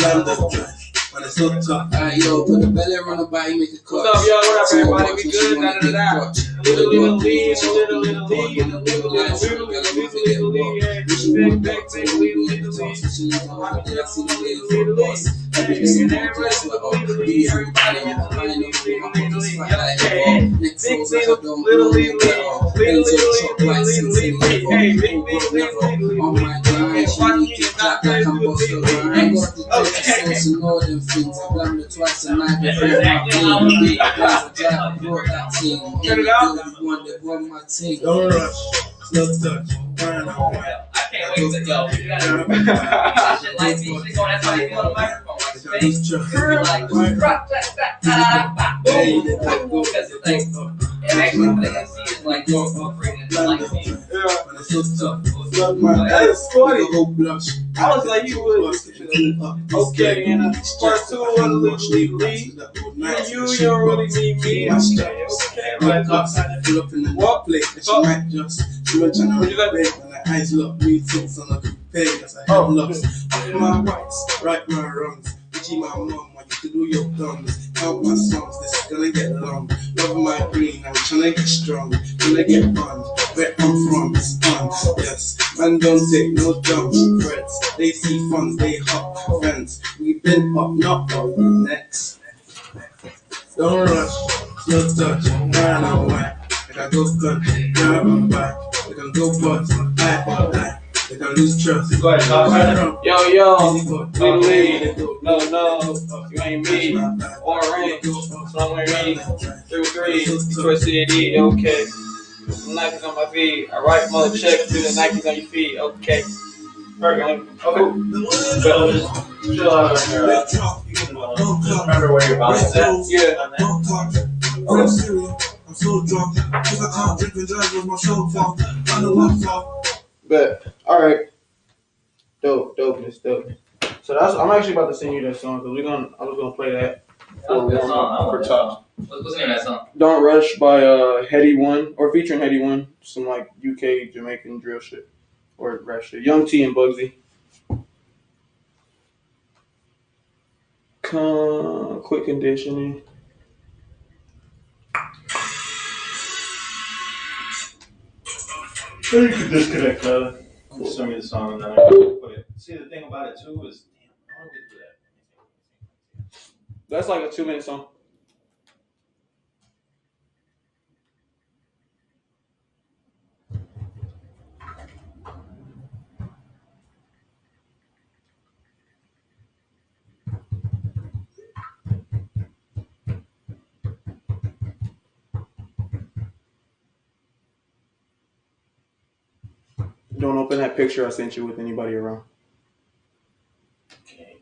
When it's so tough. Alright, yo, put the belly on the body, make it cut. What's up, yo? What up, everybody? We good? Da-da-da-da. Little lead. Twice a night, don't rush, slow touch, burn on white. I can't wait to go. Shit like me, shit going, that's why you on the microphone. Like space. Like, rock, boom. Because it's like, and actually, what I can see is like, you're operating like me. That's funny. I was like, you would. Okay, and part 2 of the lead. You don't really need me. Okay, right. Pull up in the walk plate, and she might just switch on her bed when her eyes look. Me tits on a coupe as I have looks. Off my whites, right my wrongs. G my mom, I used to do your thumbs. Count my songs, this is gonna get long. Love my green, I'm tryna get strong. Tryna get fun, where I'm from, it's fun. Yes, man don't take no jumps, threats. They see funds, they hop fence. We've been up, not up, next. Don't rush, slow touch, burn on white. Like I go country, grab my back. We can go bust, eye for eye. They can lose trust. Go ahead, talk. Yo, lead. No, you ain't me. Orange, submarine, 3-3, Detroit City, okay. Nikes on my feet. I write more checks to the Nikes on your feet, okay. Perfect. Okay. Chill out on here. Remember where your bounce at? Yeah. I'm so drunk, cause I can't drink and drive with my show off. I know I'm soft. But alright. Dope. So I'm actually about to send you that song because I was gonna play that for top. What's the name of that song? Don't Rush by Heady One, or featuring Heady One, some like UK Jamaican drill shit or rap shit. Young T and Bugsy. Quick conditioning. You could disconnect that. Send me the song and then I can put it. See, the thing about it too is, I don't get to that. That's like a 2-minute song. Don't open that picture I sent you with anybody around. Okay.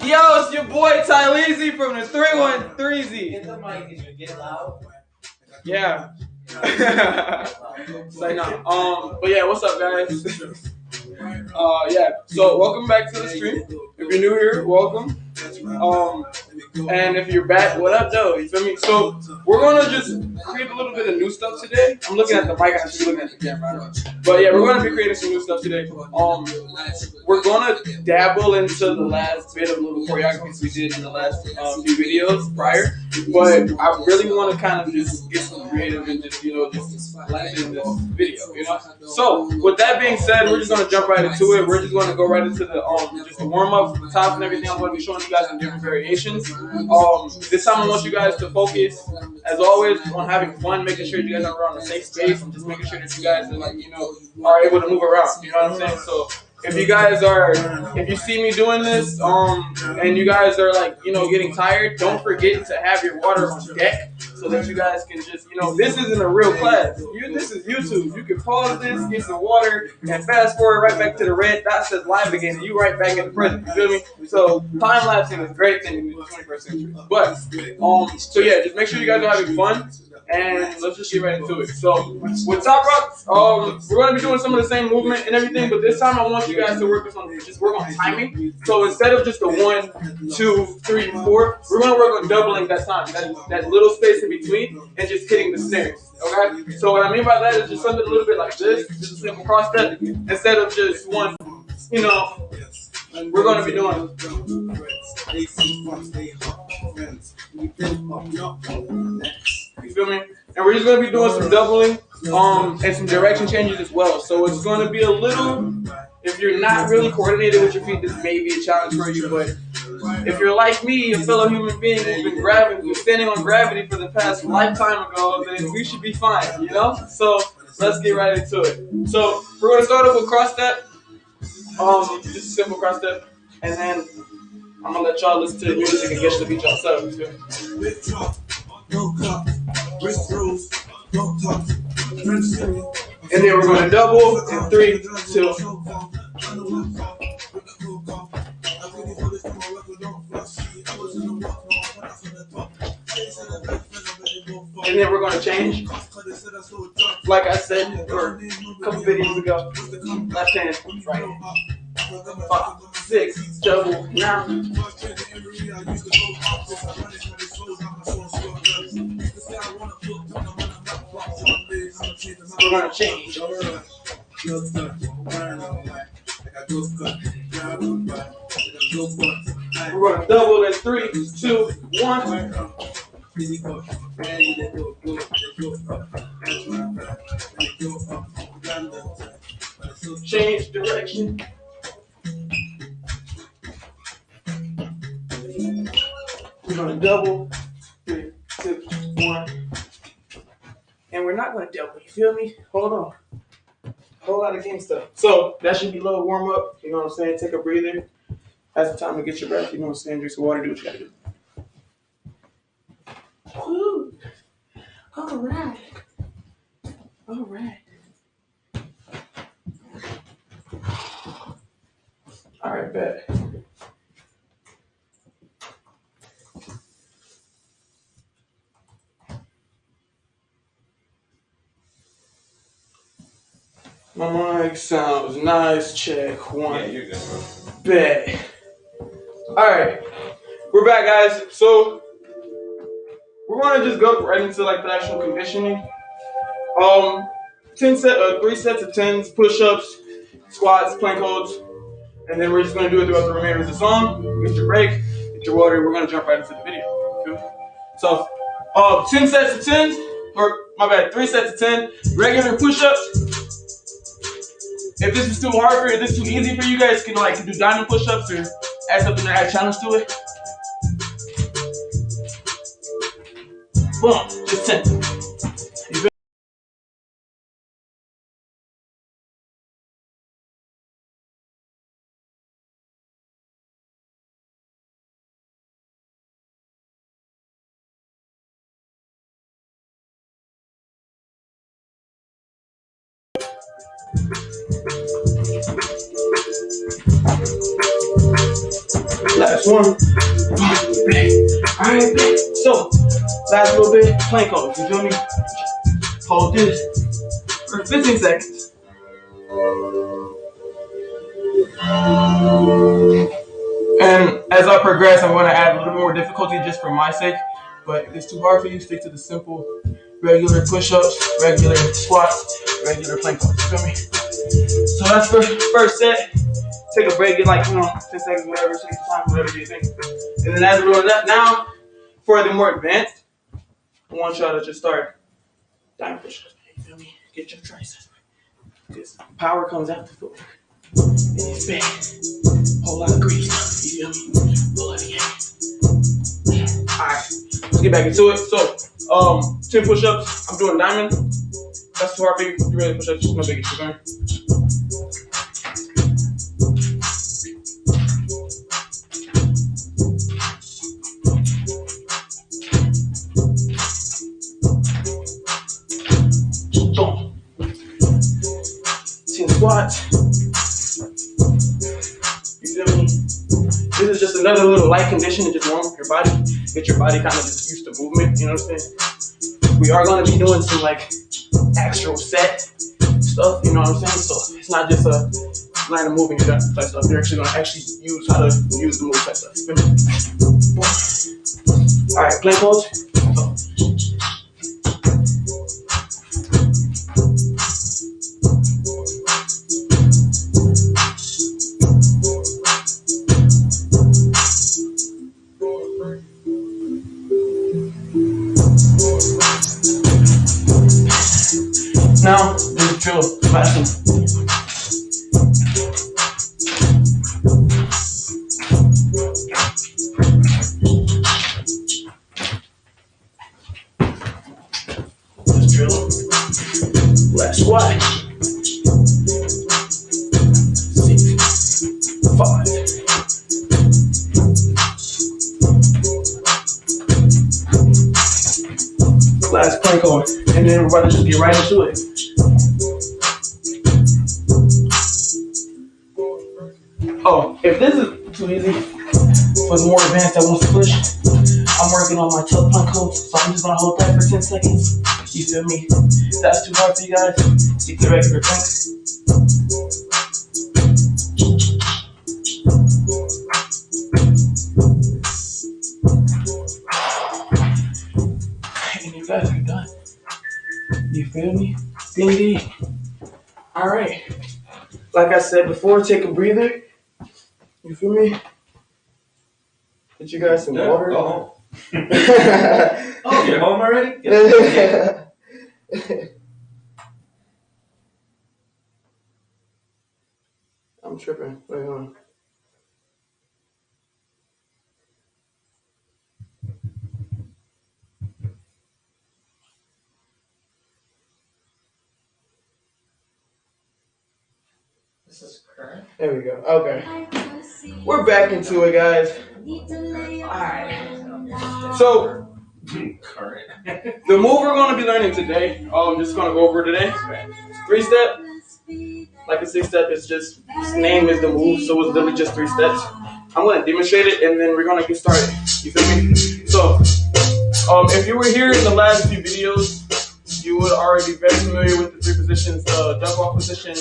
Yo, it's your boy Tyleezy from the 313Z. Get the mic, did you get loud? Yeah. Say no. But yeah, what's up, guys? Yeah. So welcome back to the stream. If you're new here, welcome. And if you're back, what up, though? You feel me? So we're gonna just create a little bit of new stuff today. I'm looking at the mic. I should be looking at the camera. But yeah, we're gonna be creating some new stuff today. We're gonna dabble into the last bit of little choreographies we did in the last few videos prior. But I really want to kind of just get some creative and just just blend in this video, So with that being said, we're just gonna jump right into it. We're just gonna go right into the just the warm up, the top and everything. I'm gonna be showing you guys some different variations. This time I want you guys to focus, as always, on having fun, making sure you guys are around a safe space, and just making sure that you guys are are able to move around. You know what I'm saying? So if you see me doing this, and you guys are getting tired, don't forget to have your water on deck so that you guys can just, this isn't a real class. This is YouTube. You can pause this, get some water, and fast forward right back to the red dot says live again, and you right back in the present. You feel me? So time lapsing is a great thing in the 21st century. But so yeah, just make sure you guys are having fun. And let's just get right into it. So with Top Rock, we're going to be doing some of the same movement and everything, but this time I want you guys to work on timing. So instead of just the 1, 2, 3, 4, we're going to work on doubling that time, that little space in between, and just hitting the snares. Okay? So what I mean by that is just something a little bit like this, just a simple cross step, instead of just one. We're going to be doing. You feel me? And we're just going to be doing some doubling and some direction changes as well. So it's going to be a little, if you're not really coordinated with your feet, this may be a challenge for you. But if you're like me, a fellow human being who's been standing on gravity for the past lifetime ago, then we should be fine, So let's get right into it. So we're going to start off with cross step. Just a simple cross step. And then I'm going to let y'all listen to the music and get to the beat yourselves. And then we're going to double in 3, 2. And then we're going to change. Like I said a couple videos ago. Left hand, right hand. 5, 6, double, now. We're going to change. We're going to double in 3, 2, 1. Change direction. We're going to double. 3, 2, 1. And we're not going to double. You feel me? Hold on. Whole lot of game stuff. So that should be a little warm up. You know what I'm saying? Take a breather. Have some time to get your breath. You know what I'm saying? Drink some water. Do what you got to do. Woo. All right. All right. All right, bet. My mic sounds nice. Check 1. Yeah, you're good, bro. Bet. All right, we're back, guys. So we're gonna just go right into the actual conditioning. 3 sets of 10s, push-ups, squats, plank holds. And then we're just gonna do it throughout the remainder of the song. Get your break, get your water. We're gonna jump right into the video. Okay? So, 10 sets of 10, or my bad, 3 sets of 10 regular push-ups. If this is too hard for you, if this is too easy for you guys, you can like do diamond push-ups or add something to add challenge to it. Boom, just 10. You feel? Last one. Alright, so last little bit, plank hold. You feel me? Hold this for 15 seconds. And as I progress, I'm going to add a little more difficulty just for my sake. But if it's too hard for you, stick to the simple, regular push-ups, regular squats, regular plank holds. You feel me? So that's for first set. Take a break, get like, 10 seconds, whatever, take your time, whatever you think. And then as we're doing that, now, for the more advanced, I want y'all to just start diamond push-ups. You feel me? Get your triceps. This power comes out the footwork. And it's bad. Whole lot of grease. You feel me? Pull it again. Alright, let's get back into it. So, 10 push-ups. I'm doing diamond. That's too hard for you. You really push-ups, just my biggest. You feel me? Squats. You feel me? This is just another little light condition to just warm up your body. Get your body kind of just used to movement, you know what I'm saying? We are going to be doing some like actual set stuff, you know what I'm saying? So it's not just a line of moving type stuff. You're actually going to actually use how to use the move type stuff. You feel me? Alright, plank holds. Now, this drill, last one. This drill, last squat. 6, 5. Last plank hold, and then we're about to just get right into it. Oh, if this is too easy for the more advanced that wants to push, I'm working on my tuck plank hold, so I'm just gonna hold that for 10 seconds. You feel me? If that's too hard for you guys, stick to regular planks. And you guys are done. You feel me? Indeed. Alright. Like I said before, take a breather. You feel me? Get you guys some water. Go home. Oh, you're home already? Yeah. I'm tripping. Wait on. This is current. There we go. Okay. We're back into it, guys. Alright. So, Current. the move we're going to be learning today, I'm just going to go over today. 3-step. Like a 6-step, it's just, its name is the move, so it's literally just 3 steps. I'm going to demonstrate it, and then we're going to get started. You feel me? So, if you were here in the last few videos, you would already be very familiar with the 3 positions, the duck off position,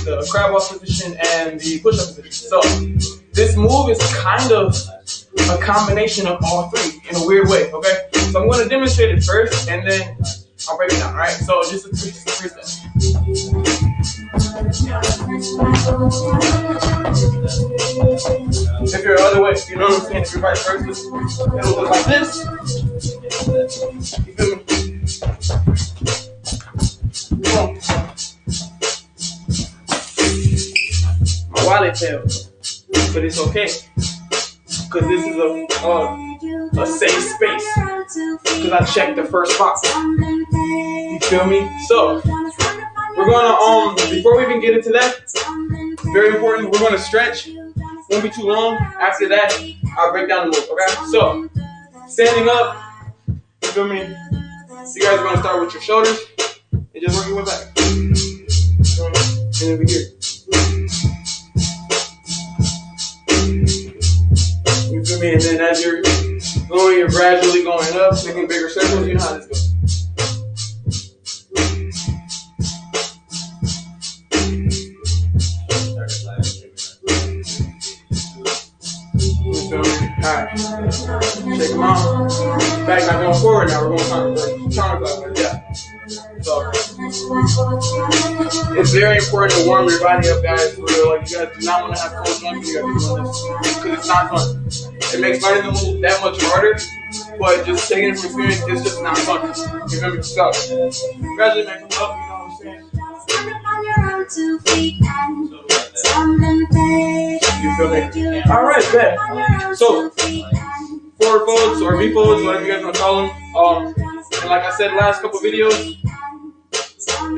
the crab off position, and the push up position. So this move is kind of a combination of all 3 in a weird way, okay? So I'm going to demonstrate it first, and then I'll break it down, all right? So just a 3 steps. If you're the other way, you know what I'm saying? If you're vice versa, it'll look like this. You feel me? Come on. My wallet fell, but it's okay, cause this is a safe space. Cause I checked the first box. You feel me? So we're gonna before we even get into that, very important. We're gonna stretch. Won't be too long. After that, I'll break down the move. Okay? So standing up. You feel me? You guys are gonna start with your shoulders and just work your way back. And over here. You feel me? And then as you're going, you're gradually going up, making bigger circles. You know how this goes. You feel me? Alright. Shake them out. Back, not going forward now. We're going counterclockwise. Yeah. So it's very important to warm your body up, guys. For real. Like, you guys do not want to have cold joints when you guys are doing this because it's not fun. It makes learning the move that much harder, but just taking it from experience, it's just not fun. You feel me? So gradually make them up. You know what I'm saying? You feel me? All right, bet. So forward folds or V folds, whatever you guys want to call them. And like I said last couple videos,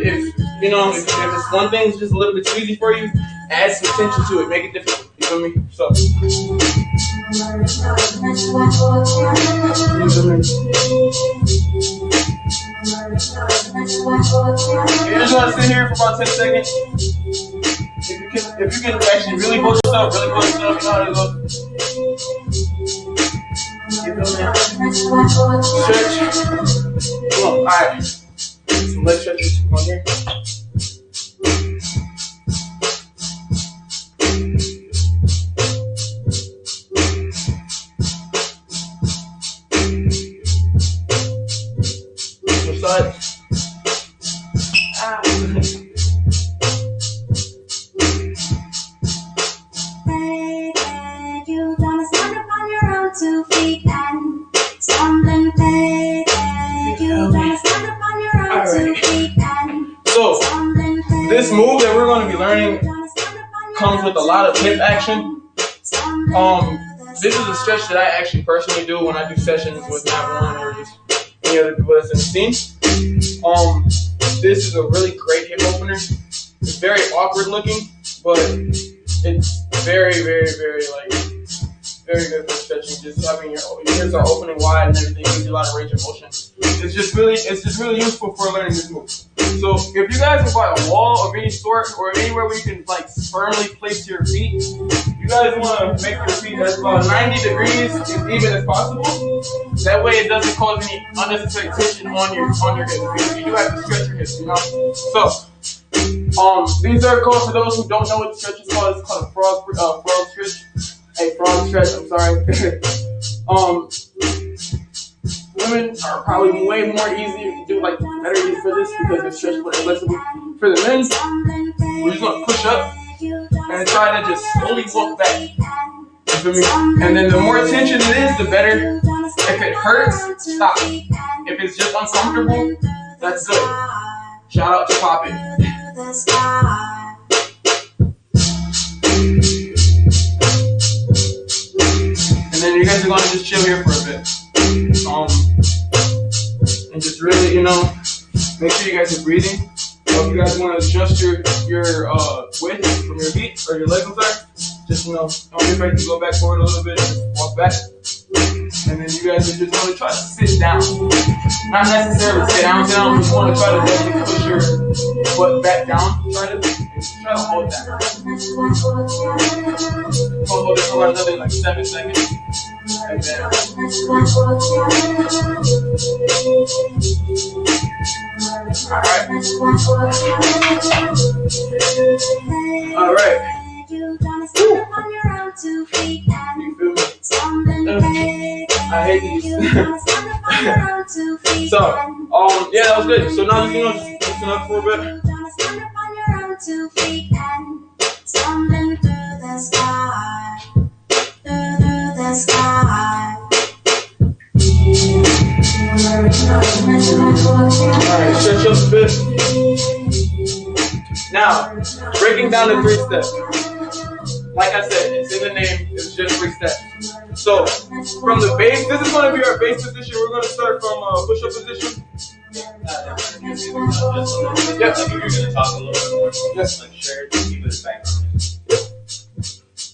if it's one thing that's just a little bit too easy for you, add some tension to it, make it difficult. You feel me? So you just want to sit here for about 10 seconds. If you can actually really push yourself, you know how to go. You feel me? Stretch. Come on, alright. Some leg stretches. Come on here. Switch side. So, this move that we're going to be learning comes with a lot of hip action. This is a stretch that I actually personally do when I do sessions with Matt One or just any other people that's in the scene. This is a really great hip opener. It's very awkward looking, but it's very, very, very very good for stretching. Just having your ears are opening wide and everything gives you a lot of range of motion. It's just really useful for learning this move. So if you guys are by a wall of any sort or anywhere where you can firmly place your feet, you guys want to make your feet as about 90 degrees as even as possible. That way it doesn't cause any unnecessary tension on your hips. Because you do have to stretch your hips, you know. So these are called, for those who don't know what the stretch is called, it's called a frog stretch. A frog stretch, I'm sorry. Women are probably way more easy to do better use for this because it's stretchable and flexible. For the men, we're just gonna push up and try to just slowly walk back. You feel me? And then the more tension it is, the better. If it hurts, stop. If it's just uncomfortable, that's good. Shout out to Poppin'. And then you guys are going to just chill here for a bit. And just really, make sure you guys are breathing. If you guys want to adjust your width from your feet or your legs, I'm sorry, just, don't be afraid to go back forward a little bit, just walk back. And then you guys are just going to try to sit down. Not necessarily sit down, but you want to try to definitely push your butt back down. Try to hold that. Hold it for another 7 seconds. And then all right. You feel me? I hate these. So, yeah, that was good. So now just listen up for a bit. 2 feet and stumbling through the sky, through the sky. Alright, stretch up a bit. Now, breaking down the 3 steps. Like I said, it's in the name, it's just 3 steps. So, from the base, this is going to be our base position. We're going to start from push-up position. Yep. Like if you're gonna talk a little bit more, just like share it, keep it back.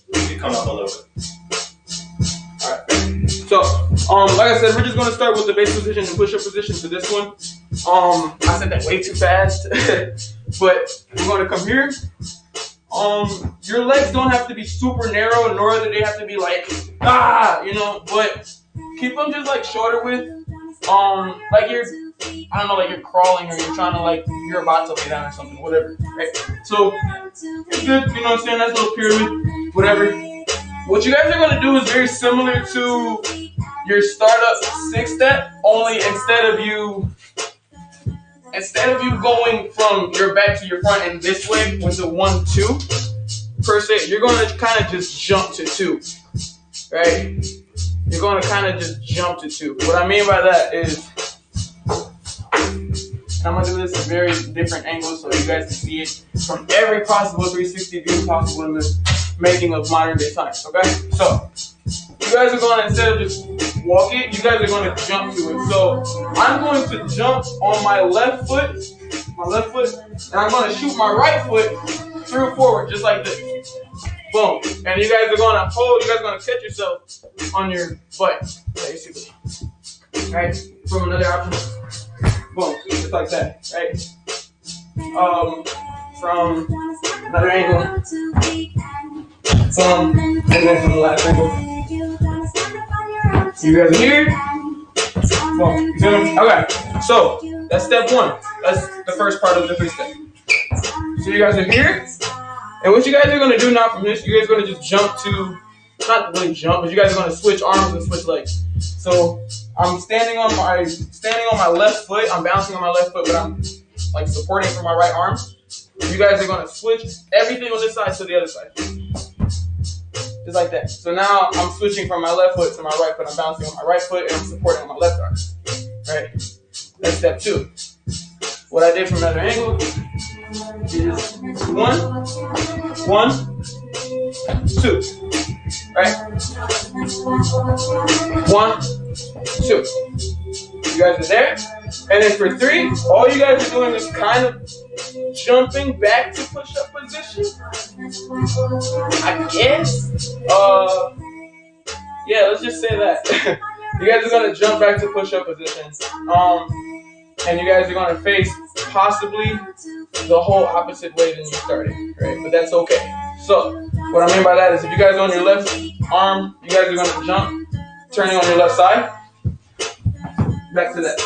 You can come up a little bit. Alright. So, like I said, we're just gonna start with the base position and push-up position for this one. I said that way too fast, but we're gonna come here. Your legs don't have to be super narrow, nor do they have to be like but keep them just like shorter width. Like you're crawling or you're trying to like you're about to lay down or something, whatever. Right? So it's good, you know what I'm saying? Nice little pyramid, whatever. What you guys are gonna do is very similar to your startup 6 step, only instead of you going from your back to your front and this way with the 1, 2 per se, you're gonna kind of just jump to 2, right? You're gonna kind of just jump to 2. What I mean by that is, I'm gonna do this in very different angles so you guys can see it from every possible 360 view possible in the making of modern day science. Okay, so you guys are gonna, instead of just walk it, you guys are gonna jump to it. So I'm going to jump on my left foot, and I'm gonna shoot my right foot through forward, just like this. Boom. And you guys are gonna hold, you guys are gonna catch yourself on your butt, basically. Right? From another option. Boom. Just like that. Right? From another angle. And then from the last angle. You guys are here. Boom. You feel me? Okay. So that's step 1. That's the first part of the 3 step. So you guys are here. And what you guys are going to do now from this, you guys are going to just jump to, not really jump, but you guys are going to switch arms and switch legs. So I'm standing on my left foot, I'm bouncing on my left foot, but I'm like supporting from my right arm. You guys are going to switch everything on this side to the other side. Just like that. So now I'm switching from my left foot to my right foot, I'm bouncing on my right foot and I'm supporting on my left arm. Right? That's step 2. What I did from another angle is 1, 2, right? 1, 2. You guys are there. And then for 3, all you guys are doing is kind of jumping back to push-up position. I guess. Yeah, let's just say that. You guys are gonna jump back to push-up position. And you guys are gonna face possibly the whole opposite way than you started, right? But that's okay. So, what I mean by that is if you guys are on your left arm, you guys are gonna jump, turning on your left side, back to that.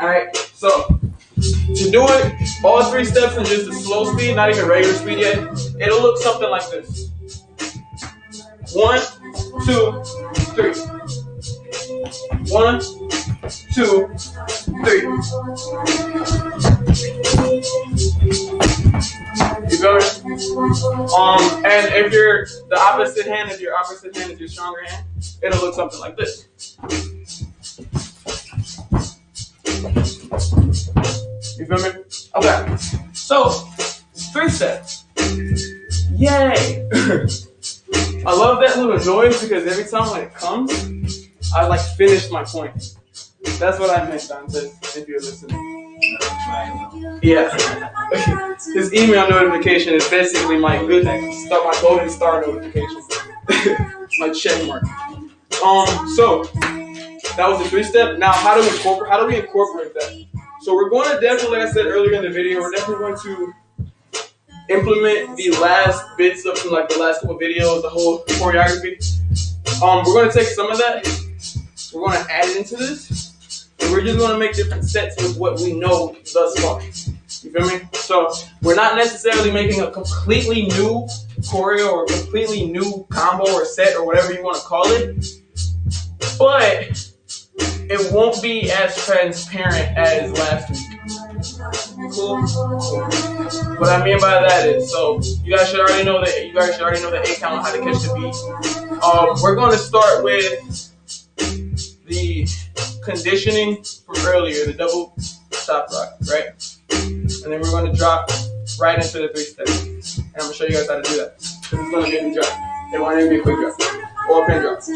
Alright, so to do it, all 3 steps in just a slow speed, not even regular speed yet, it'll look something like this. 1, 2, 3. 1, 2, 3. You feel me? And if you're the opposite hand, if your opposite hand is your stronger hand, it'll look something like this. You feel me? Okay. So, 3 steps. Yay! I love that little noise because every time when it comes, I like finish my point. That's what I meant, Dontez, if you're listening. Yeah. His email notification is basically my golden star notification. My check mark. So that was the 3 step. Now how do we incorporate that? So we're going to definitely, like I said earlier in the video, we're definitely going to implement the last bits of like the last couple videos, the whole choreography. We're going to take some of that, we're going to add it into this, and we're just going to make different sets with what we know thus far. You feel me? So we're not necessarily making a completely new choreo or a completely new combo or set or whatever you want to call it, but it won't be as transparent as last week. Cool? What I mean by that is, so you guys should already know the 8 count on how to catch the beat. We're going to start with the conditioning from earlier, the double top rock, right? And then we're going to drop right into the 3-step. And I'm going to show you guys how to do that. Because it's going to be a new drop. It won't even be a quick drop. Or a pin drop. So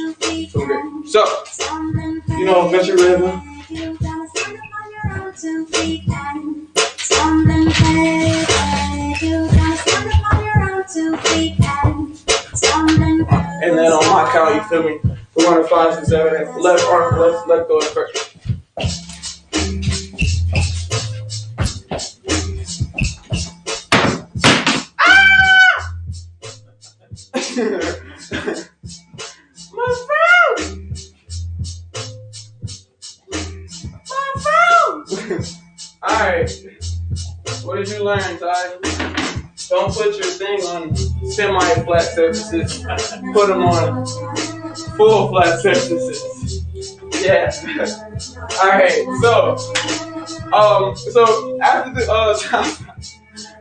great. So, you know, got your rhythm. And then on my count, you feel me? We're going to 5, 6, 7, 8. Left arm, left go first. My phone! Alright. What did you learn, Ty? Don't put your thing on semi-flat surfaces. Put them on full flat surfaces. Yeah. Alright, so after the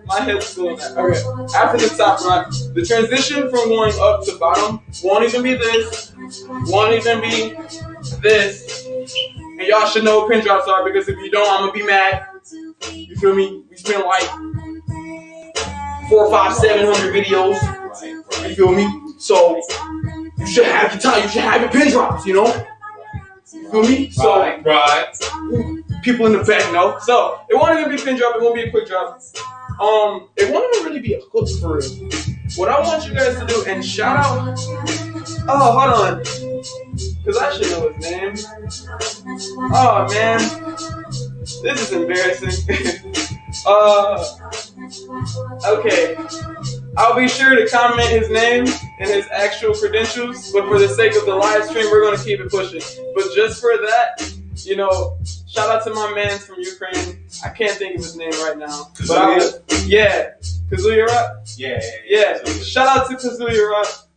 my head's doing that. Okay. After the top rock, the transition from going up to bottom won't even be this, won't even be this. And y'all should know what pin drops are, because if you don't, I'm gonna be mad. You feel me? We spent like 400, 500, 700 videos. You feel me? So you should have your pin drops, you know? You feel me? So Right. people in the back know. So it won't even be a pin drop, it won't be a quick drop. It won't even really be a hook for real. What I want you guys to do, and shout out, oh, hold on, because I should know his name. Oh, man, this is embarrassing. Okay, I'll be sure to comment his name and his actual credentials, but for the sake of the live stream, we're going to keep it pushing. But just for that, you know, shout out to my man from Ukraine. I can't think of his name right now. Yeah, Kazuya Rock? Yeah. Shout out to Kazuya Rock.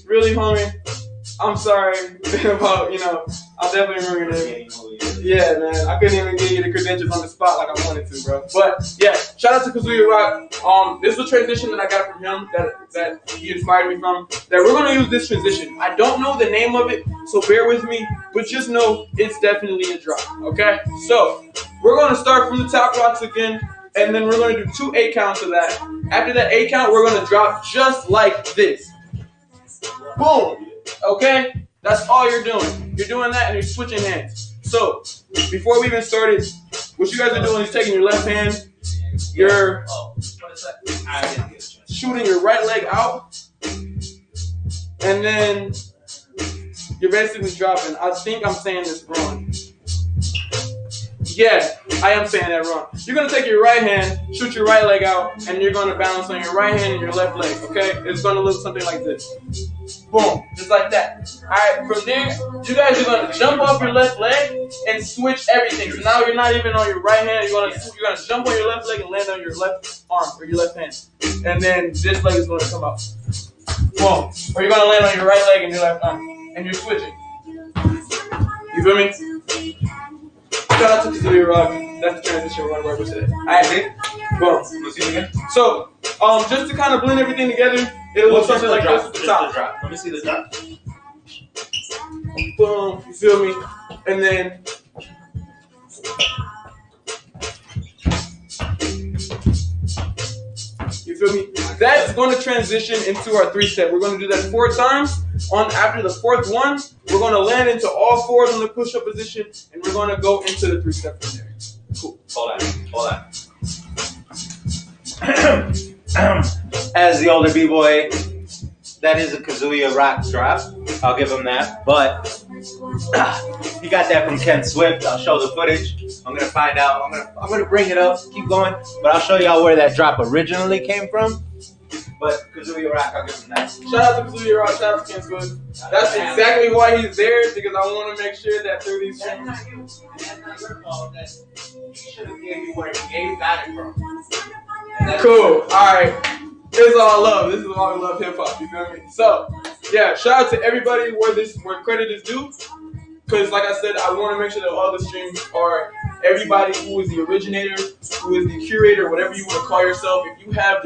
Really, homie, I'm sorry about, you know, I'll definitely remember your name. Yeah, man, I couldn't even give you the credentials on the spot like I wanted to, bro. But, yeah, shout out to Kazuya Rock. This is a transition that I got from him that he inspired me from, that we're going to use this transition. I don't know the name of it, so bear with me, but just know it's definitely a drop, okay? So, we're going to start from the top rocks again, and then we're going to do 2 8 counts of that. After that 8 count, we're going to drop just like this. Boom. Okay? That's all you're doing. You're doing that and you're switching hands. So, before we even started, what you guys are doing is taking your left hand, you're shooting your right leg out, and then you're basically dropping. I think I'm saying this wrong. Yeah, I am saying that wrong. You're going to take your right hand, shoot your right leg out, and you're going to balance on your right hand and your left leg, okay? It's going to look something like this. Boom, just like that. All right, from there, you guys are going to jump off your left leg and switch everything. So now you're not even on your right hand. You're going to jump on your left leg and land on your left arm or your left hand. And then this leg is going to come out. Boom. Or you're going to land on your right leg and your left arm. And you're switching. You feel me? Shout out to Kazuya Rock. That's the transition we're going to work with today. Alright, boom. So, just to kind of blend everything together, it'll look something like this at the top. Let me see the drop. Boom. You feel me? And then you feel me? That's going to transition into our 3-step. We're going to do that 4 times. After the 4th one, we're going to land into all 4s in the push-up position, and we're going to go into the 3-step from there. Cool. Hold on. As the older b-boy, that is a Kazuya Rock drop. I'll give him that. But he got that from Ken Swift. I'll show the footage. I'm gonna find out. I'm gonna bring it up. Keep going. But I'll show y'all where that drop originally came from. But Kazuya Rock, I'll give him that. Shout out to Kazuya Rock. Shout out to Ken Swift. That's exactly why he's there, because I want to make sure that through these That's not your fault. That he should have gave you where you got it from. Cool. All right. It's all love. This is why we love hip hop. You feel me? So, yeah. Shout out to everybody where credit is due. Because, like I said, I want to make sure that all the streams are everybody who is the originator, who is the curator, whatever you want to call yourself, if you have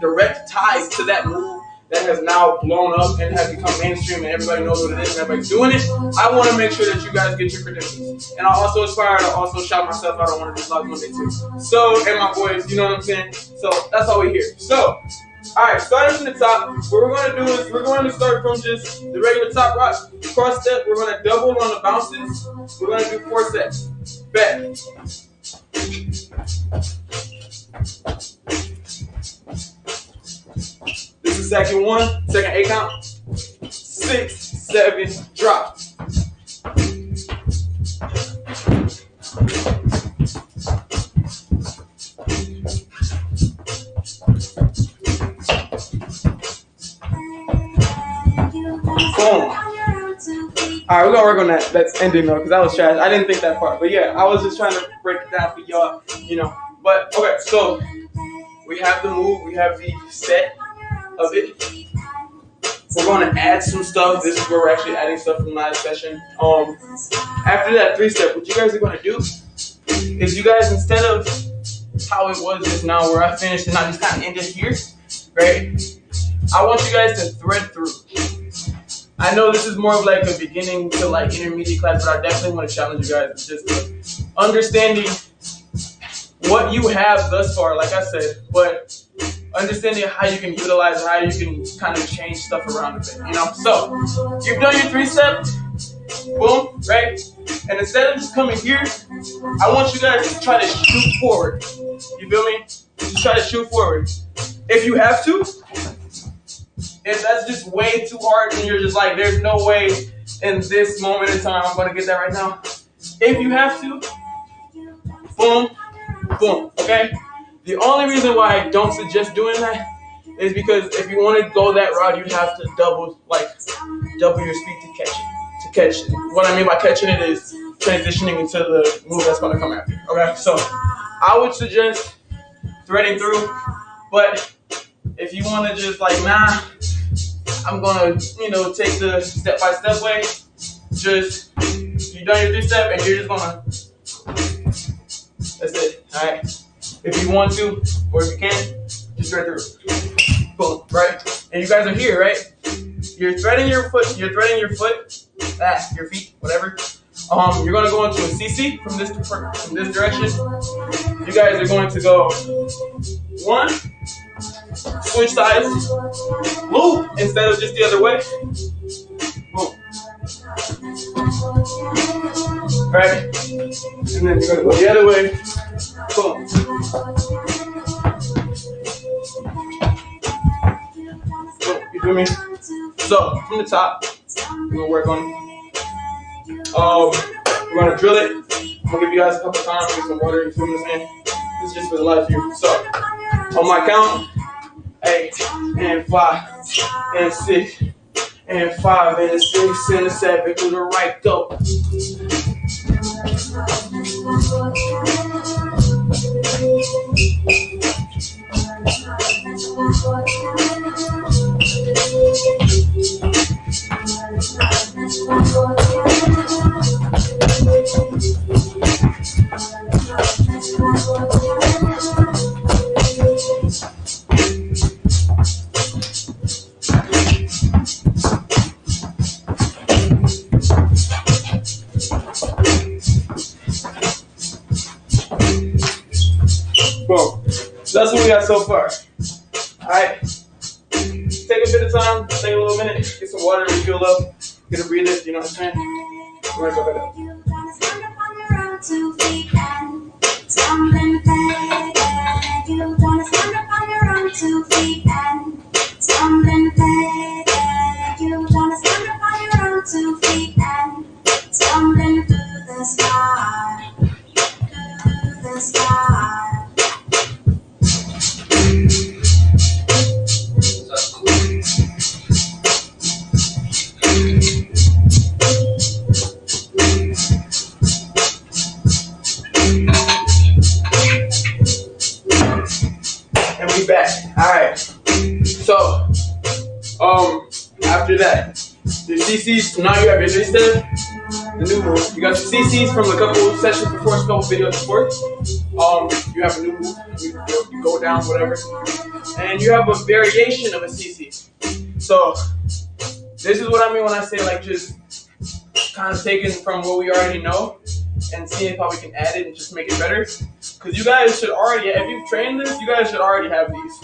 direct ties to that move that has now blown up and has become mainstream and everybody knows what it is and everybody's doing it, I want to make sure that you guys get your credentials. And I also aspire to also shout myself out on one of these vlogs Monday too. So, and my boys, you know what I'm saying? So that's all we here. So, alright, starting from the top, what we're going to do is we're going to start from just the regular top rock. Cross step, we're going to double on the bounces. We're going to do 4 sets. Back. This is second 1, second 8 count. 6, 7, drop. Boom. Alright, we're gonna work on that. That's ending though, because that was trash. I didn't think that far. But yeah, I was just trying to break it down for y'all, you know. But okay, so we have the move, we have the set of it. We're gonna add some stuff. This is where we're actually adding stuff from last session. After that 3-step, what you guys are gonna do is you guys, instead of how it was just now where I finished and I just kind of ended here, right? I want you guys to thread through. I know this is more of like a beginning to like intermediate class, but I definitely want to challenge you guys just understanding what you have thus far, like I said, but understanding how you can utilize it, how you can kind of change stuff around a bit, you know? So, you've done your 3-step, boom, right? And instead of just coming here, I want you guys to try to shoot forward. You feel me? Just try to shoot forward. If you have to, if that's just way too hard and you're just like, there's no way in this moment in time I'm going to get that right now. If you have to, boom, boom, okay? The only reason why I don't suggest doing that is because if you want to go that route, you'd have to double your speed to catch it. To catch it. What I mean by catching it is transitioning into the move that's going to come after. Okay, so I would suggest threading through, but if you want to just like, nah, I'm gonna, take the step-by-step way. Just, you done your 3-step and you're just gonna, that's it, all right? If you want to, or if you can, just thread through. Boom, right? And you guys are here, right? You're threading your foot, your feet, whatever. You're gonna go into a CC from this direction. You guys are going to go 1, switch sides, loop instead of just the other way. Boom. Right? And then you're gonna go the other way. Boom. Boom. You feel me? So from the top, we're gonna work on. We're gonna drill it. I'm gonna give you guys a couple times, get some water. You feel me? This is just for the life here. So on my count. 8 and 5 and 6 and 5 and 6 and 7 to the right, go. Boom. So that's what we got so far. Alright. Take a bit of time, take a little minute, get some water, refuel up, get a breather, you know what I'm saying? We're gonna go back up. Stumbling faded, you wanna stand up on your own 2 feet and stumbling faded, you wanna stand up on your own 2 feet and stumbling through the sky, through the sky. And we back. Alright. So, after that, the CCs, now you have your 3-step. the new move. You got your CCs from a couple sessions before, a couple videos before. You have a new move. You go down, whatever. And you have a variation of a CC. So, this is what I mean when I say like just kind of taking from what we already know and seeing how we can add it and just make it better. Because you guys should already, if you've trained this, you guys should already have these.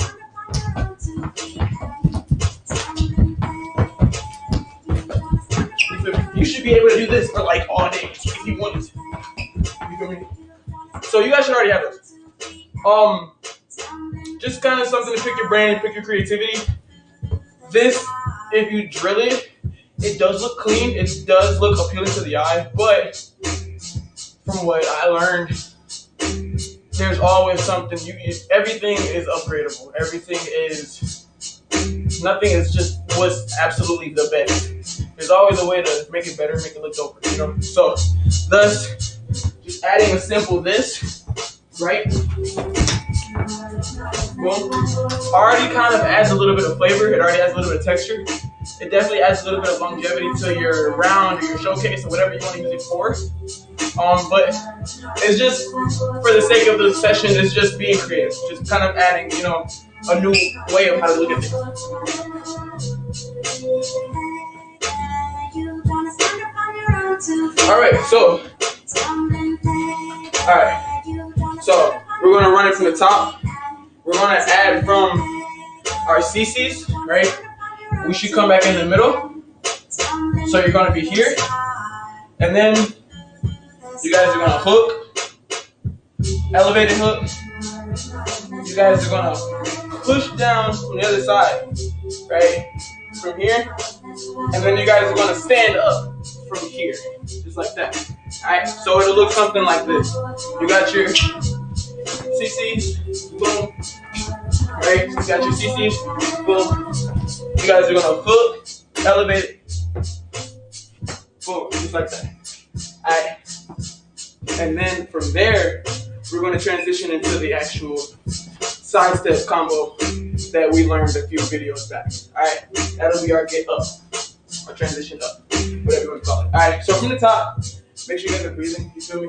You should be able to do this for like all day if you wanted to. You feel me? So you guys should already have those. Just kind of something to pick your brain and pick your creativity. This, if you drill it, it does look clean. It does look appealing to the eye. But from what I learned, there's always something. Everything is upgradable. Nothing is just what's absolutely the best. There's always a way to make it better, make it look doper, you know? So, thus, just adding a simple this, right? Boom. Already kind of adds a little bit of flavor. It already adds a little bit of texture. It definitely adds a little bit of longevity to your round or your showcase or whatever you want to use it for. But it's just, for the sake of the session, it's just being creative. Just kind of adding, you know, a new way of how to look at things. Alright, so we're gonna run it from the top. We're gonna add from our CCs, right? We should come back in the middle. So you're gonna be here. And then you guys are gonna hook, elevated hook. You guys are gonna push down from the other side, right? From here. And then you guys are gonna stand up from here, just like that. Alright, so it'll look something like this. You got your CCs, boom. Right? You got your CCs, boom. You guys are gonna hook, elevate it, boom, just like that. Alright. And then from there, we're gonna transition into the actual side step combo that we learned a few videos back. Alright, that'll be our get up, or transition up, whatever you want to call it. Alright, so from the top, make sure you guys are breathing, you feel me?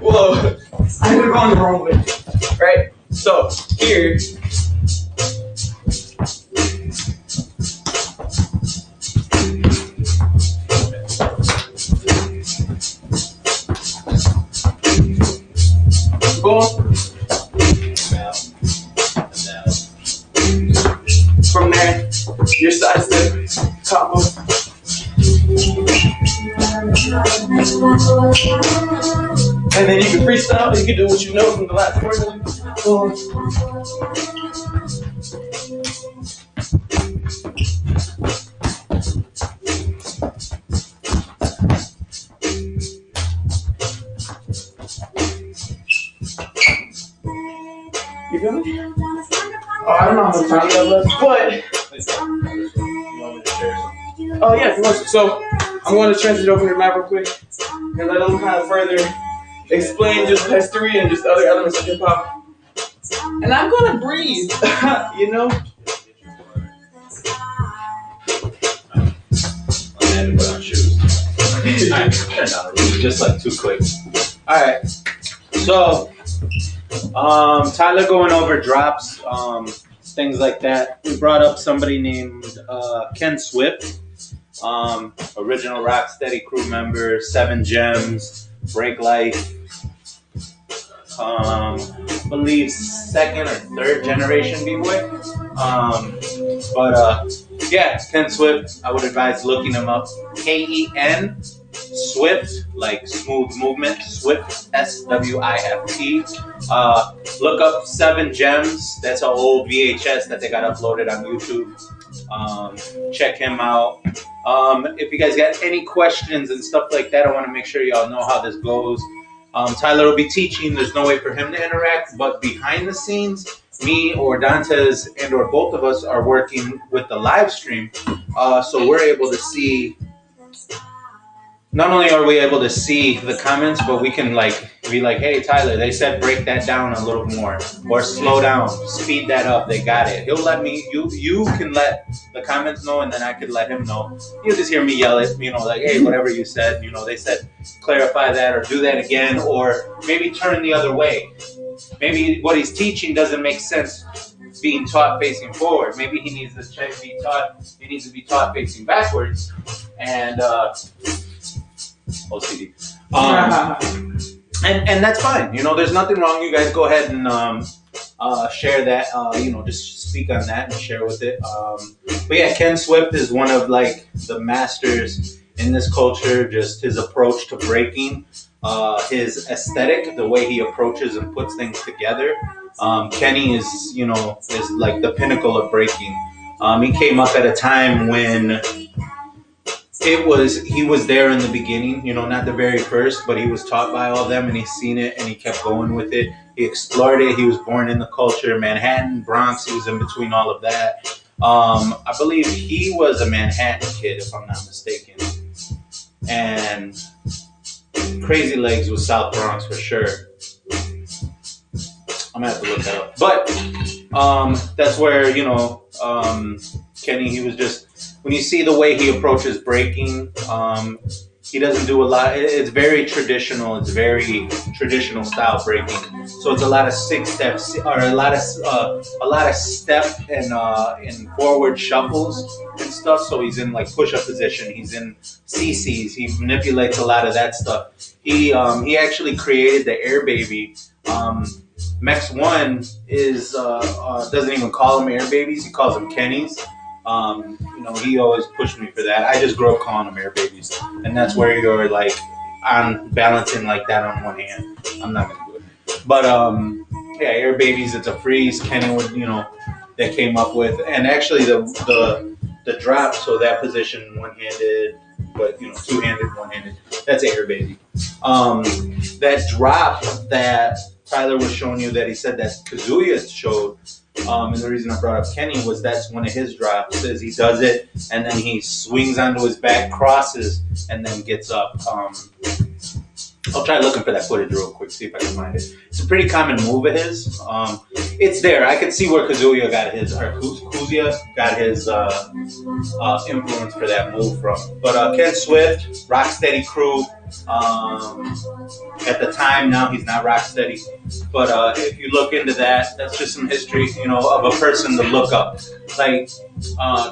Whoa, I ended up going the wrong way, right? So, here, boom. From there, your side step combo. And then you can freestyle, you can do what you know from the last word. You feel me? Oh, I don't know how much time we have left, but. Oh, yeah, if you want to. So, I'm going to transition over to the map real quick and let them kind of further explain just history and just other elements of hip hop. And I'm going to breathe, you know? Just like too quick. Alright. So, Tyler going over drops, things like that. We brought up somebody named Ken Swift, original Rocksteady crew member, 7 Gems, Break Life, believe 2nd or 3rd generation B-boy. Yeah, Ken Swift, I would advise looking him up. Ken Swift, like smooth movement, Swift, S-W-I-F-T. Look up 7 Gems. That's an old VHS that they got uploaded on YouTube. Check him out. If you guys got any questions and stuff like that, I want to make sure y'all know how this goes. Tyler will be teaching. There's no way for him to interact, but behind the scenes, me or Dontez and or both of us are working with the live stream, so we're able to see. Not only are we able to see the comments, but we can like be like, hey Tyler, they said break that down a little more, or slow down, speed that up. They got it. He'll let me. You can let the comments know, and then I could let him know. You'll just hear me yell at like, hey, whatever you said, they said clarify that or do that again, or maybe turn the other way. Maybe what he's teaching doesn't make sense being taught facing forward. Maybe he needs to be taught. He needs to be taught facing backwards, and. OCD. And that's fine. There's nothing wrong. You guys go ahead and share that. Just speak on that and share with it. But yeah, Ken Swift is one of like the masters in this culture. Just his approach to breaking, his aesthetic, the way he approaches and puts things together. Kenny is like the pinnacle of breaking. He came up at a time when he was there in the beginning, not the very first, but he was taught by all of them and he's seen it and he kept going with it. He explored it. He was born in the culture, Manhattan, Bronx. He was in between all of that. I believe he was a Manhattan kid, if I'm not mistaken. And Crazy Legs was South Bronx for sure. I'm gonna have to look that up. But that's where, Kenny, he was just, when you see the way he approaches breaking, he doesn't do a lot. It's very traditional. It's very traditional style breaking. So it's a lot of 6 steps, or a lot of step and forward shuffles and stuff. So he's in like push-up position. He's in CCs. He manipulates a lot of that stuff. He actually created the Air Baby. Mex One is doesn't even call them Air Babies. He calls them Kennys. He always pushed me for that. I just grew up calling them Air Babies, and that's where you're like on balancing like that on one hand. I'm not gonna do it, but yeah, Air Babies. It's a freeze. Kenny would they came up with, and actually the drop. So that position, one-handed, but two-handed, one-handed. That's Air Baby. That drop that Tyler was showing you that he said that Kazuya showed. And the reason I brought up Kenny was that's one of his drops. Is he does it and then he swings onto his back, crosses, and then gets up. I'll try looking for that footage real quick, see if I can find it. It's a pretty common move of his. It's there. I can see where Kazuya got his influence for that move from. But Ken Swift, Rocksteady crew. At the time, now he's not Rocksteady. But if you look into that, that's just some history, of a person to look up. Like,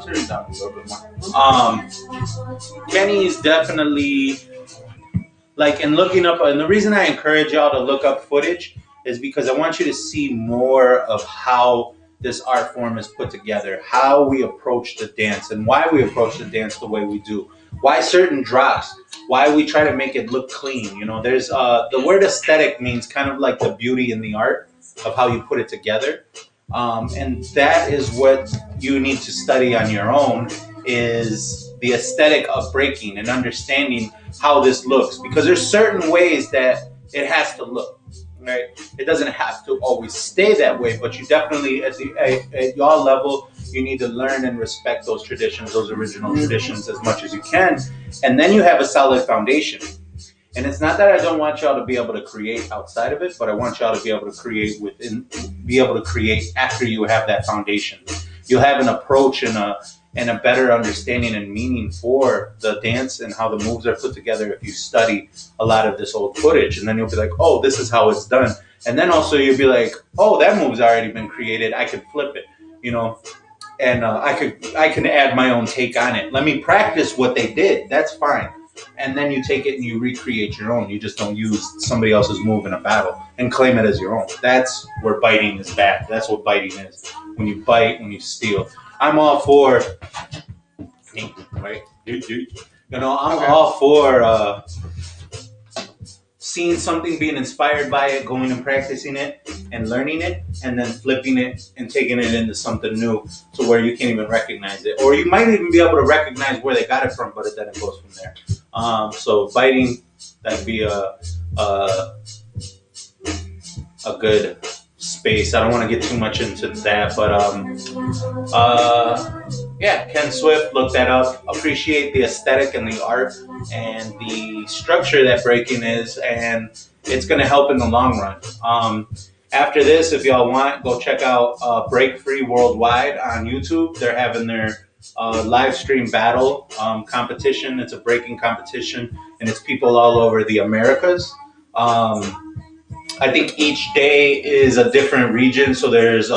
turn it down a little bit more. Kenny is definitely. Like, in looking up, and the reason I encourage y'all to look up footage is because I want you to see more of how this art form is put together, how we approach the dance, and why we approach the dance the way we do. Why certain drops, why we try to make it look clean. There's the word aesthetic means kind of like the beauty in the art of how you put it together. And that is what you need to study on your own, is the aesthetic of breaking and understanding how this looks, because there's certain ways that it has to look, right? It doesn't have to always stay that way, but you definitely, at your level, you need to learn and respect those traditions, those original traditions, as much as you can, and then you have a solid foundation. And it's not that I don't want y'all to be able to create outside of it, but I want y'all to be able to create after you have that foundation. You'll have an approach and a better understanding and meaning for the dance and how the moves are put together if you study a lot of this old footage. And then you'll be like, oh, this is how it's done. And then also you'll be like, oh, that move's already been created. I could flip it, and I can add my own take on it. Let me practice what they did. That's fine. And then you take it and you recreate your own. You just don't use somebody else's move in a battle and claim it as your own. That's where biting is bad. That's what biting is. When you bite, when you steal. I'm all for, right? I'm all for seeing something, being inspired by it, going and practicing it and learning it, and then flipping it and taking it into something new to where you can't even recognize it. Or you might even be able to recognize where they got it from, but it then it goes from there. So biting, that'd be a good space. I don't want to get too much into that, but yeah, Ken Swift, look that up. Appreciate the aesthetic and the art and the structure that Breakin is, and it's going to help in the long run. After this, if y'all want, go check out Break Free Worldwide on YouTube. They're having their live stream battle competition. It's a breaking competition, and it's people all over the Americas. I think each day is a different region. So there's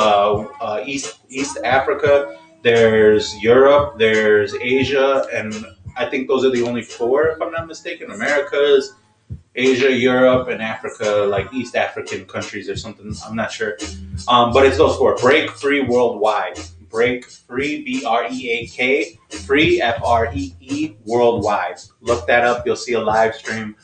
East Africa, there's Europe, there's Asia, and I think those are the only four, if I'm not mistaken. Americas, Asia, Europe, and Africa, like East African countries or something. I'm not sure. But it's those four. Break Free Worldwide. Break Free, BREAK, Free, FREE, Worldwide. Look that up. You'll see a live stream.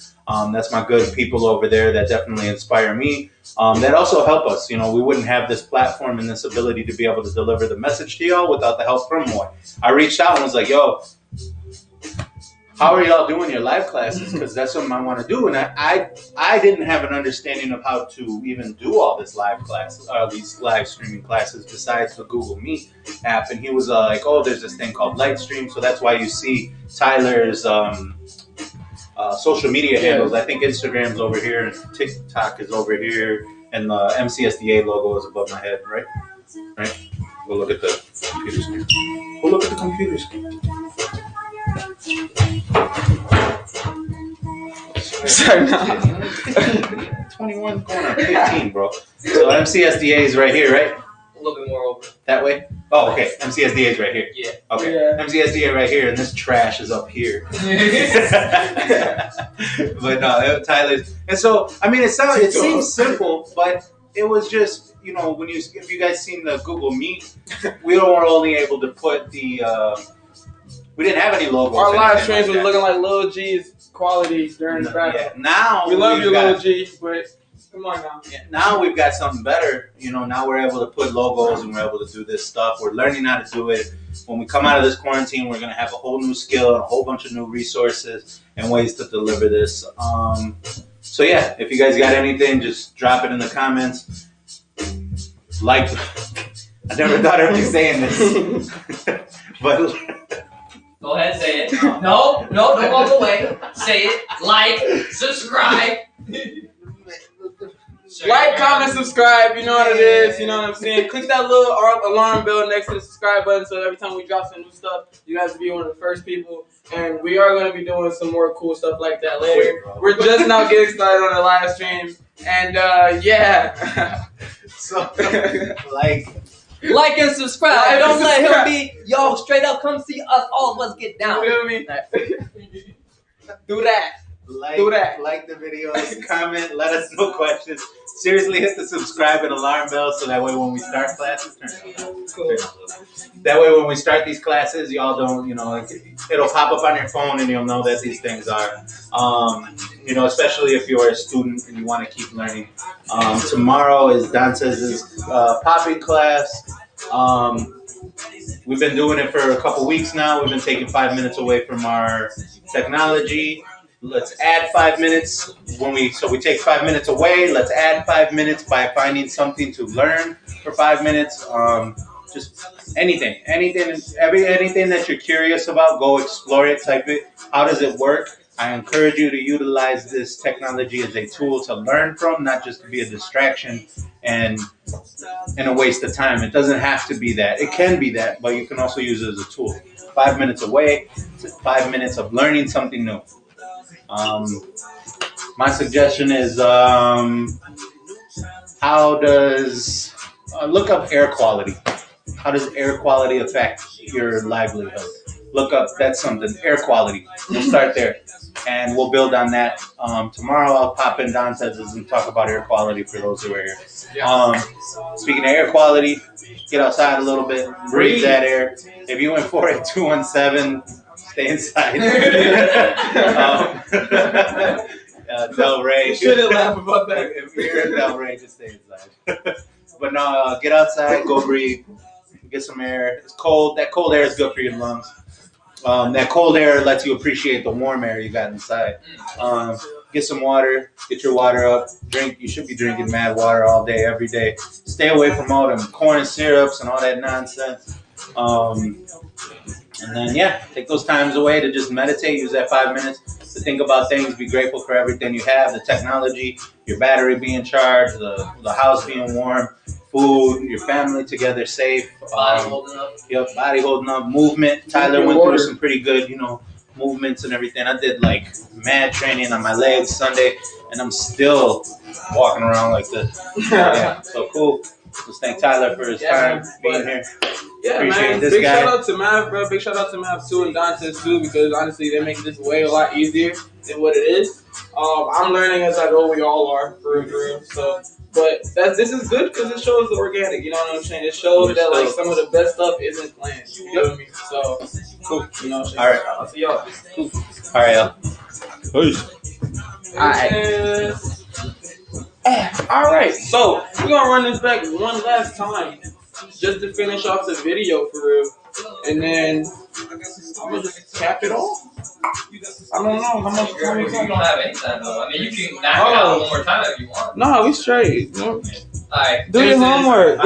That's my good people over there that definitely inspire me. That also help us. You know, we wouldn't have this platform and this ability to be able to deliver the message to y'all without the help from Moy. I reached out and was like, yo, how are y'all doing your live classes? Because that's something I want to do. And I didn't have an understanding of how to even do all this live classes, these live streaming classes besides the Google Meet app. And he was like, oh, there's this thing called Lightstream. So that's why you see Tyler's social media handles. I think Instagram's over here and TikTok is over here. And the MCSDA logo is above my head, right? Right? We'll look at the computer screen. We'll look at the computer screen. Sorry, no. 21 going on 15, bro. So MCSDA is right here, right? A little bit more over. That way? Oh, okay. MCSDA is right here. Yeah. Okay. Yeah. MCSDA right here, and this trash is up here. But no, Tyler's. And so, I mean, it seems simple, but it was just, you know, if you guys seen the Google Meet, we were only able to put the. We didn't have any logos. Our live streams was looking like Lil G's quality during the battle. Yeah, now we love you, Lil G, but come on now. Yeah, now we've got something better. You know, now we're able to put logos and we're able to do this stuff. We're learning how to do it. When we come out of this quarantine, we're going to have a whole new skill and a whole bunch of new resources and ways to deliver this. So yeah, if you guys got anything, just drop it in the comments. Like, I never thought I'd be saying this, but. Go ahead, say it. No, don't walk away. Say it. Like, subscribe. Like, comment, subscribe. You know what it is. You know what I'm saying. Click that little alarm bell next to the subscribe button so every time we drop some new stuff, you guys will be one of the first people. And we are going to be doing some more cool stuff like that later. We're just now getting started on the live stream. And yeah. So, Like and subscribe. Don't let him be, yo, straight up come see us, all of us get down. You feel me? Do that. Like the videos, comment, let us know questions. Seriously, hit the subscribe and alarm bell so that way when we start classes, that way when we start these classes, y'all don't, you know, it'll pop up on your phone and you'll know that these things are, you know, especially if you're a student and you want to keep learning. Tomorrow is Dontez's popping class. We've been doing it for a couple weeks now. We've been taking 5 minutes away from our technology. Let's add 5 minutes so we take 5 minutes away. Let's add 5 minutes by finding something to learn for 5 minutes. Just anything that you're curious about, go explore it, type it. How does it work? I encourage you to utilize this technology as a tool to learn from, not just to be a distraction and a waste of time. It doesn't have to be that. It can be that, but you can also use it as a tool. 5 minutes away to 5 minutes of learning something new. My suggestion is look up air quality. How does air quality affect your livelihood? Look up, that's something, air quality. We'll start there and we'll build on that. Tomorrow I'll pop in Dontez's and talk about air quality for those who are here. Speaking of air quality, get outside a little bit, breathe that air. If you went for it, 217, stay inside. Del Rey. You shouldn't laugh about that. If you're in Del Rey, just stay inside. But no, get outside, go breathe, get some air. It's cold. That cold air is good for your lungs. That cold air lets you appreciate the warm air you got inside. get some water, get your water up, drink. You should be drinking mad water all day, every day. Stay away from all them corn syrups and all that nonsense. And then, yeah, take those times away to just meditate. Use that 5 minutes to think about things. Be grateful for everything you have, the technology, your battery being charged, the house being warm, food, your family together safe. Body holding up. Yep, body holding up, movement. Tyler went through some pretty good, movements and everything. I did like mad training on my legs Sunday, and I'm still walking around like this. Yeah, so cool. Just thank Tyler for his time being here. Yeah, Appreciate man. this Big guy. shout out to Mav, bro. Big shout out to Mav too and Dontez too, because honestly they make this way a lot easier than what it is. I'm learning as I go. We all are, for real. So, but this is good because it shows the organic. You know what I'm saying? It shows that like some of the best stuff isn't planned. You know what I mean? So, cool. You know what I'm saying? All right. I'll see y'all. Cool. All right, y'all. Peace. All right, so we're gonna run this back one last time, just to finish off the video for real, and then I'm gonna just cap it off. I don't know how much time You don't have any time though. I mean, you can knock it Oh. out one more time if you want. No, we straight. No. Alright. Do your homework.